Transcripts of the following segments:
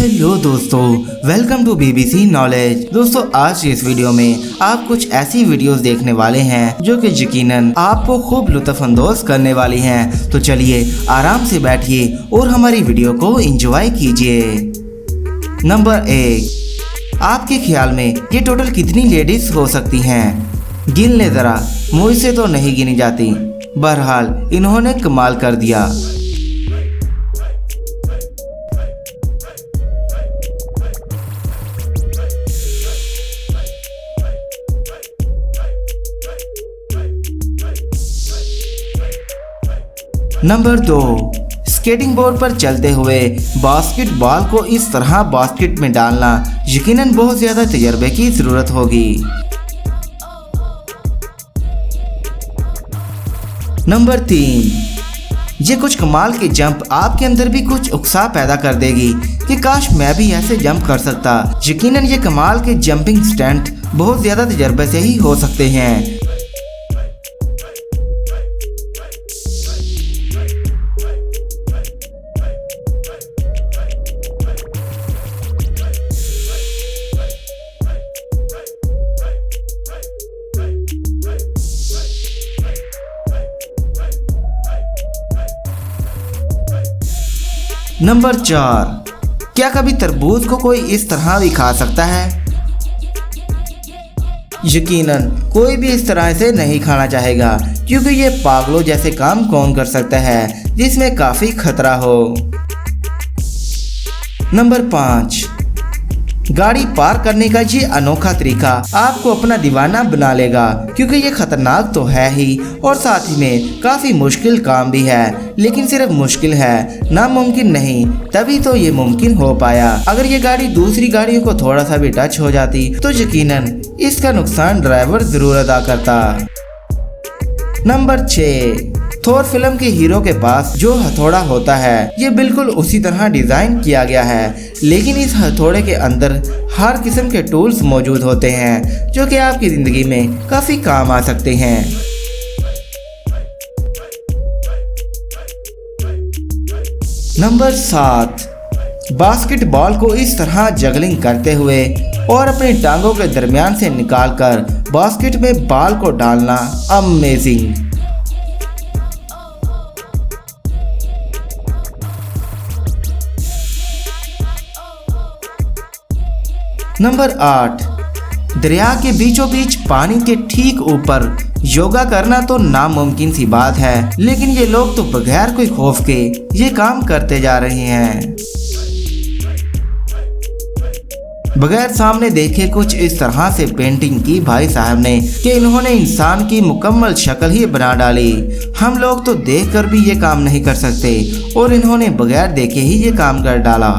Hello दोस्तों, welcome to BBC knowledge. दोस्तों आज की इस वीडियो में आप कुछ ऐसी वीडियोस देखने वाले हैं जो कि यकीनन आपको खूब लुत्फ़अंदोज़ करने वाली हैं। तो चलिए आराम से बैठिए और हमारी वीडियो को एंजॉय कीजिए। नंबर 1, आपके ख्याल में ये टोटल कितनी लेडीज हो सकती हैं? गिन ले ज़रा, मुझसे तो नहीं गिनी जाती। बहरहाल इन्होंने कमाल कर दिया। नंबर 2, स्केटिंग बोर्ड पर चलते हुए बास्केटबॉल को इस तरह बास्केट में डालना यकीनन बहुत ज़्यादा तजर्बे की ज़रूरत होगी। नंबर 3, ये कुछ कमाल के जंप आपके अंदर भी कुछ उत्साह पैदा कर देगी कि काश मैं भी ऐसे जंप कर सकता। यकीनन ये कमाल के जंपिंग स्टंट बहुत ज़्यादा तजर्बे से ही हो सकते हैं। नंबर 4, क्या कभी तरबूज को कोई इस तरह भी खा सकता है? यकीनन कोई भी इस तरह से नहीं खाना चाहेगा, क्योंकि ये पागलों जैसे काम कौन कर सकता है जिसमें काफ़ी खतरा हो। नंबर 5, गाड़ी पार करने का ये अनोखा तरीका आपको अपना दीवाना बना लेगा, क्योंकि ये खतरनाक तो है ही और साथ ही में काफ़ी मुश्किल काम भी है। लेकिन सिर्फ मुश्किल है, नामुमकिन नहीं। तभी तो ये मुमकिन हो पाया। अगर ये गाड़ी दूसरी गाड़ियों को थोड़ा सा भी टच हो जाती तो यकीनन इसका नुकसान ड्राइवर ज़रूर अदा करता। नंबर 6, थोर फिल्म के हीरो के पास जो हथौड़ा होता है ये बिल्कुल उसी तरह डिज़ाइन किया गया है, लेकिन इस हथौड़े के अंदर हर किस्म के टूल्स मौजूद होते हैं जो कि आपकी ज़िंदगी में काफ़ी काम आ सकते हैं। नंबर 7, बास्केटबॉल को इस तरह जगलिंग करते हुए और अपनी टांगों के दरमियान से निकालकर बास्केट में बॉल को डालना अमेजिंग। नंबर 8, दरिया के बीचों बीच पानी के ठीक ऊपर योगा करना तो नामुमकिन सी बात है, लेकिन ये लोग तो बगैर कोई खौफ के ये काम करते जा रहे हैं। बगैर सामने देखे कुछ इस तरह से पेंटिंग की भाई साहब ने कि इन्होंने इंसान की मुकम्मल शक्ल ही बना डाली। हम लोग तो देखकर भी ये काम नहीं कर सकते और इन्होंने बगैर देखे ही ये काम कर डाला।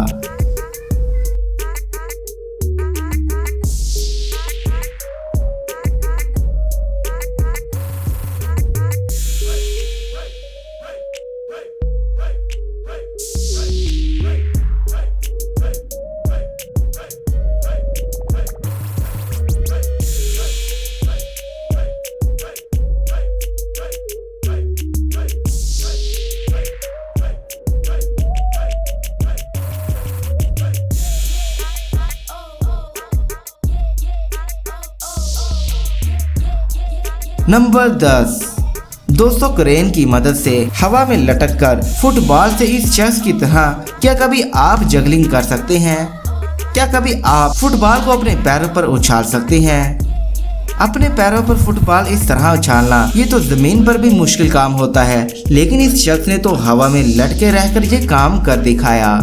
नंबर 10, दोस्तों क्रेन की मदद से हवा में लटककर फुटबॉल से इस शख्स की तरह क्या कभी आप जगलिंग कर सकते हैं? क्या कभी आप फुटबॉल को अपने पैरों पर उछाल सकते हैं? अपने पैरों पर फुटबॉल इस तरह उछालना ये तो ज़मीन पर भी मुश्किल काम होता है, लेकिन इस शख्स ने तो हवा में लटके रहकर ये काम कर दिखाया।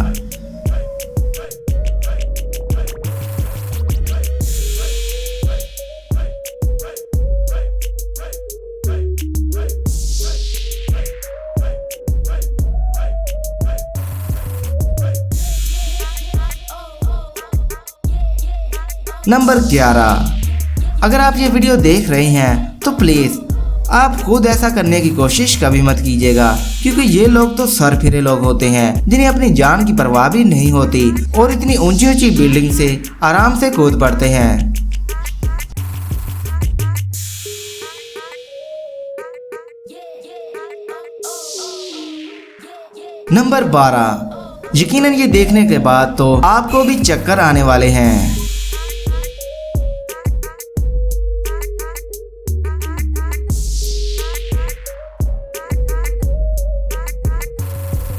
नंबर 11, अगर आप ये वीडियो देख रहे हैं तो प्लीज़ आप खुद ऐसा करने की कोशिश कभी मत कीजिएगा, क्योंकि ये लोग तो सर फिरे लोग होते हैं जिन्हें अपनी जान की परवाह भी नहीं होती और इतनी ऊंची ऊंची बिल्डिंग से आराम से कूद पड़ते हैं। नंबर 12, यकीनन ये देखने के बाद तो आपको भी चक्कर आने वाले हैं।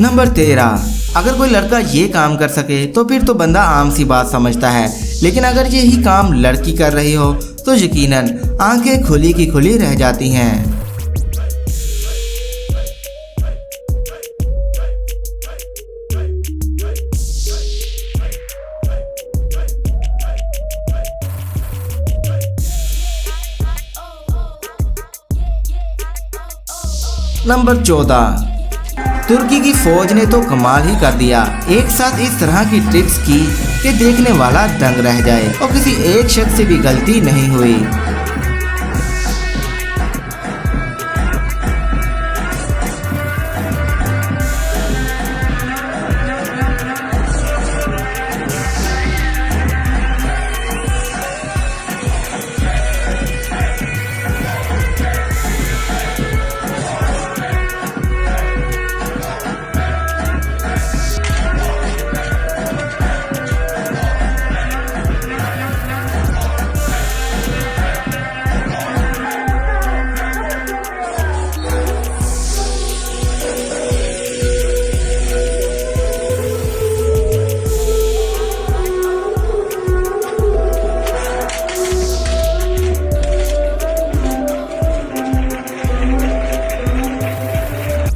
नंबर 13, अगर कोई लड़का ये काम कर सके तो फिर तो बंदा आम सी बात समझता है, लेकिन अगर यही काम लड़की कर रही हो तो यकीनन आंखें खुली की खुली रह जाती हैं। नंबर 14, तुर्की की फौज ने तो कमाल ही कर दिया। एक साथ इस तरह की ट्रिप्स की कि देखने वाला दंग रह जाए और किसी एक शख्स से भी गलती नहीं हुई।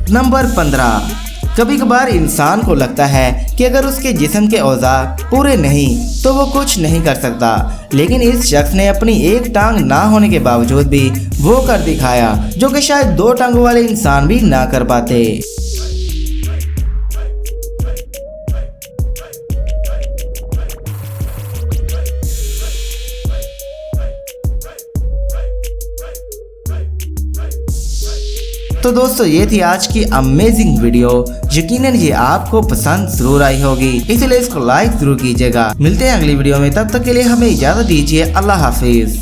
नंबर 15, कभी कभार इंसान को लगता है कि अगर उसके जिस्म के औजार पूरे नहीं तो वो कुछ नहीं कर सकता, लेकिन इस शख्स ने अपनी एक टांग ना होने के बावजूद भी वो कर दिखाया जो कि शायद 2 टांगों वाले इंसान भी ना कर पाते। तो दोस्तों ये थी आज की अमेजिंग वीडियो। यकीनन ये आपको पसंद जरूर आई होगी, इसलिए इसको लाइक जरूर कीजिएगा। मिलते हैं अगली वीडियो में, तब तक के लिए हमें इजाजत दीजिए। अल्लाह हाफिज।